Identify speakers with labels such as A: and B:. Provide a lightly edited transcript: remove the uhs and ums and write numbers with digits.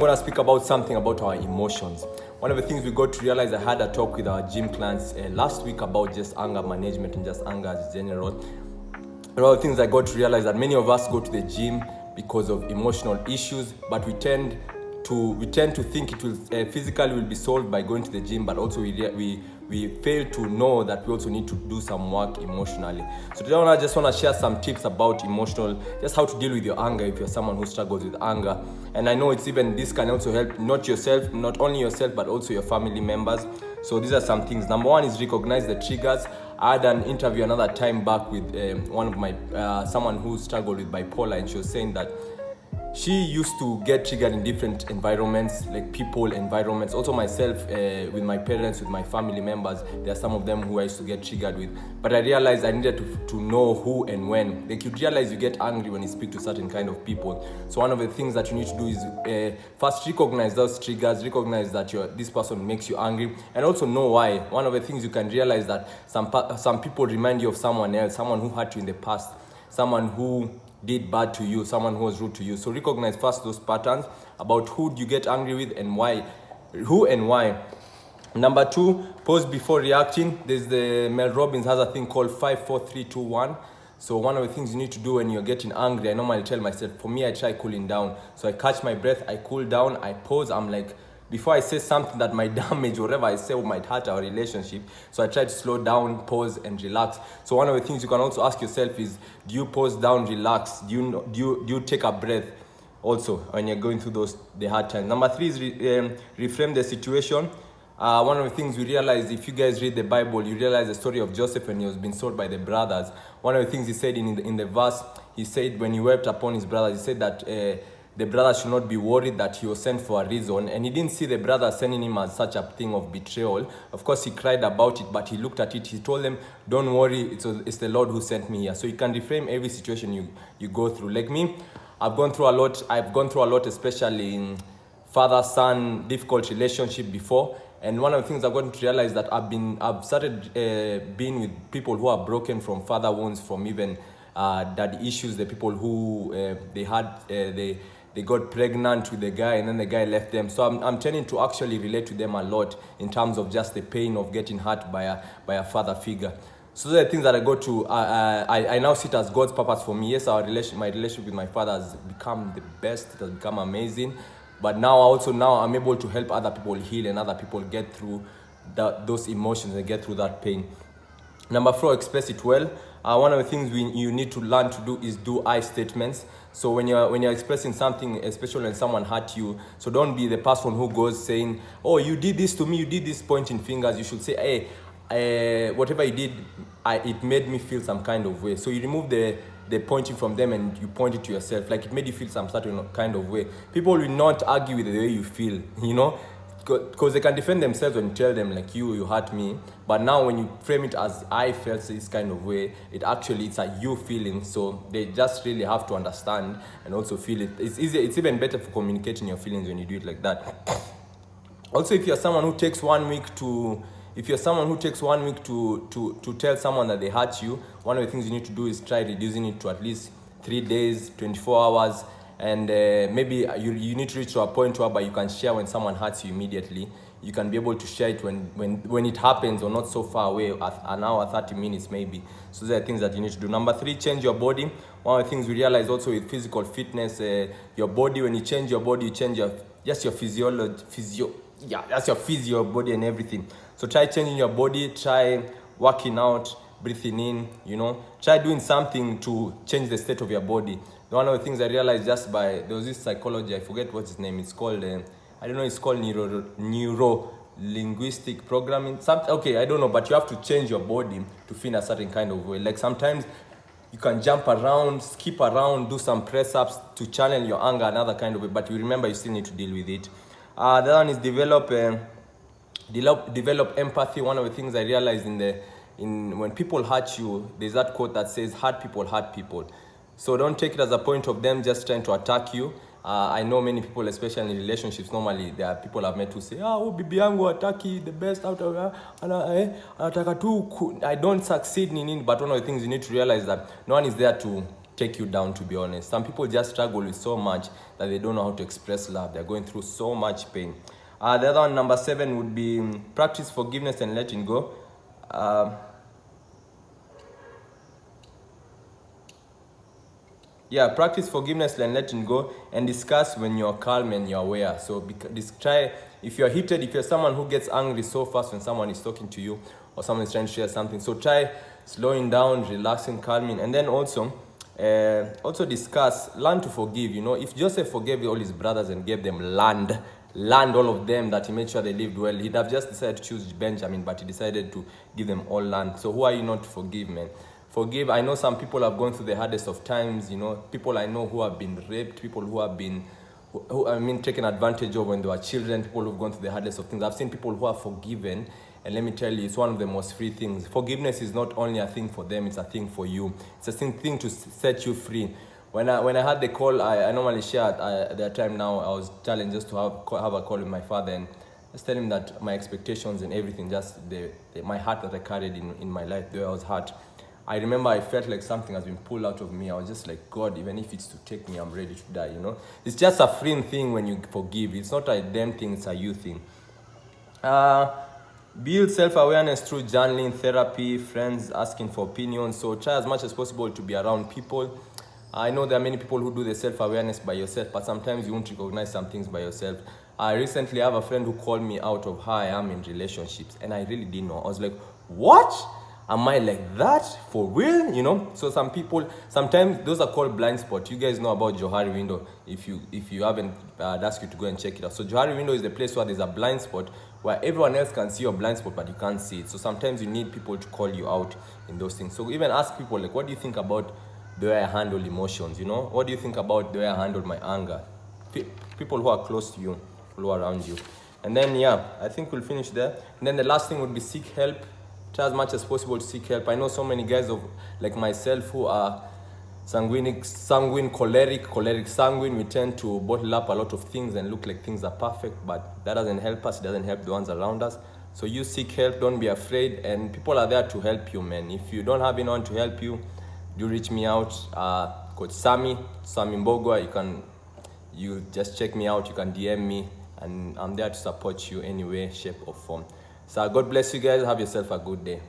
A: I want to speak about something about our emotions. One of the things we got to realize, I had a talk with our gym clients last week about just anger management and just anger as general. One of the things I got to realize that many of us go to the gym because of emotional issues, but we tend to think it will physically will be solved by going to the gym, but also we fail to know that we also need to do some work emotionally. So today I just want to share some tips about just how to deal with your anger if you're someone who struggles with anger. And I know this can also help not only yourself, but also your family members. So these are some things. Number one is recognize the triggers. I had an interview another time back with someone who struggled with bipolar, and she was saying that she used to get triggered in different environments, like people, environments. Also myself, with my parents, with my family members, there are some of them who I used to get triggered with. But I realized I needed to know who and when. Like, you realize you get angry when you speak to certain kind of people. So one of the things that you need to do is first recognize those triggers, recognize that this person makes you angry, and also know why. One of the things you can realize that some people remind you of someone else, someone who hurt you in the past, someone who did bad to you, someone who was rude to you. So recognize first those patterns about who you get angry with and why. Who and why. Number two, pause before reacting. Mel Robbins has a thing called 5, 4, 3, 2, 1. So one of the things you need to do when you're getting angry, I normally tell myself, for me, I try cooling down. So I catch my breath, I cool down, I pause. I'm like, before I say something that might damage whatever I say might hurt our relationship, so I try to slow down, pause, and relax. So one of the things you can also ask yourself is, do you pause down, relax? Do you take a breath also when you're going through the hard times? Number three is reframe the situation. One of the things we realize, if you guys read the Bible, you realize the story of Joseph when he was being sold by the brothers. One of the things he said in the verse, he said when he wept upon his brothers, he said that the brothers should not be worried, that he was sent for a reason. And he didn't see the brothers sending him as such a thing of betrayal. Of course, he cried about it, but he looked at it. He told them, don't worry, it's the Lord who sent me here. So you can reframe every situation you go through. Like me, I've gone through a lot, especially in father-son difficult relationship before. And one of the things I've gotten to realize that I've started being with people who are broken from father wounds, from even daddy issues, the people who they got pregnant with the guy and then the guy left them. So I'm tending to actually relate to them a lot in terms of just the pain of getting hurt by a father figure. So those are the things that I go to. I now see it as God's purpose for me. Yes, my relationship with my father has become the best. It has become amazing. But now I'm able to help other people heal and other people get through those emotions and get through that pain. Number 4, express it well. One of the things you need to learn to do is do I statements. So when you're expressing something, especially when someone hurt you, so don't be the person who goes saying, oh, you did this to me, you did this, pointing fingers. You should say, hey, whatever you did, it made me feel some kind of way. So you remove the pointing from them and you point it to yourself, like it made you feel some certain kind of way. People will not argue with the way you feel, because they can defend themselves when you tell them like you hurt me. But now when you frame it as I felt this kind of way, it's a you feeling. So they just really have to understand and also feel it. It's easier. It's even better for communicating your feelings when you do it like that. Also, if you're someone who takes 1 week to tell someone that they hurt you, one of the things you need to do is try reducing it to at least 3 days, 24 hours. And maybe you need to reach to a point where you can share when someone hurts you immediately. You can be able to share it when it happens, or not so far away, an hour, 30 minutes maybe. So those are things that you need to do. Number 3, change your body. One of the things we realize also with physical fitness, your body, when you change your body, you change your physiology, that's your physio body and everything. So try changing your body, try working out, breathing in, try doing something to change the state of your body. One of the things I realized there was this psychology, I forget what his name, it's called, it's called neuro-linguistic programming. I don't know, but you have to change your body to feel a certain kind of way. Like sometimes you can jump around, skip around, do some press-ups to channel your anger another kind of way, but you remember you still need to deal with it. The other one is develop empathy. One of the things I realized when people hurt you, there's that quote that says, hurt people. So don't take it as a point of them just trying to attack you. I know many people, especially in relationships, normally there are people I've met who say, bibi yangu ataki the best out of her, and I don't succeed in it. But one of the things you need to realize that no one is there to take you down, to be honest. Some people just struggle with so much that they don't know how to express love. They're going through so much pain. The other one, number 7, would be practice forgiveness and letting go. Practice forgiveness and letting go, and discuss when you're calm and you're aware. So try, if you're heated, if you're someone who gets angry so fast when someone is talking to you or someone is trying to share something, so try slowing down, relaxing, calming, and then also discuss, learn to forgive. If Joseph forgave all his brothers and gave them land, all of them, that he made sure they lived well, he'd have just decided to choose Benjamin, but he decided to give them all land. So who are you not to forgive, man? Forgive. I know some people have gone through the hardest of times. People I know who have been raped, people who have been taken advantage of when they were children, people who've gone through the hardest of things. I've seen people who are forgiven, and let me tell you, it's one of the most free things. Forgiveness is not only a thing for them, it's a thing for you. It's a thing to set you free. When I had the call, I normally share at that time now, I was challenged just to have a call with my father and just tell him that my expectations and everything, just my heart that I carried in my life, the way I was hurt. I remember I felt like something has been pulled out of me. I was just like, God, even if it's to take me, I'm ready to die, It's just a freeing thing when you forgive. It's not a them thing, it's a you thing. Build self-awareness through journaling, therapy, friends asking for opinions. So try as much as possible to be around people. I know there are many people who do the self-awareness by yourself, but sometimes you won't recognize some things by yourself. I recently have a friend who called me out of how I am in relationships, and I really didn't know. I was like, what? Am I like that? For real? So sometimes those are called blind spots. You guys know about Johari window. If you haven't, I'd ask you to go and check it out. So Johari window is the place where there's a blind spot where everyone else can see your blind spot, but you can't see it. So sometimes you need people to call you out in those things. So even ask people, like, what do you think about the way I handle emotions? What do you think about the way I handle my anger? People who are close to you, people who are around you. And then, I think we'll finish there. And then the last thing would be seek help. Try as much as possible to seek help. I know so many guys like myself who are sanguine, choleric, sanguine. We tend to bottle up a lot of things and look like things are perfect, but that doesn't help us. It doesn't help the ones around us. So you seek help. Don't be afraid, and people are there to help you, man. If you don't have anyone to help you, do reach me out. Coach Sammy Mbogwa. You just check me out. You can DM me, and I'm there to support you any way, shape, or form. So God bless you guys. Have yourself a good day.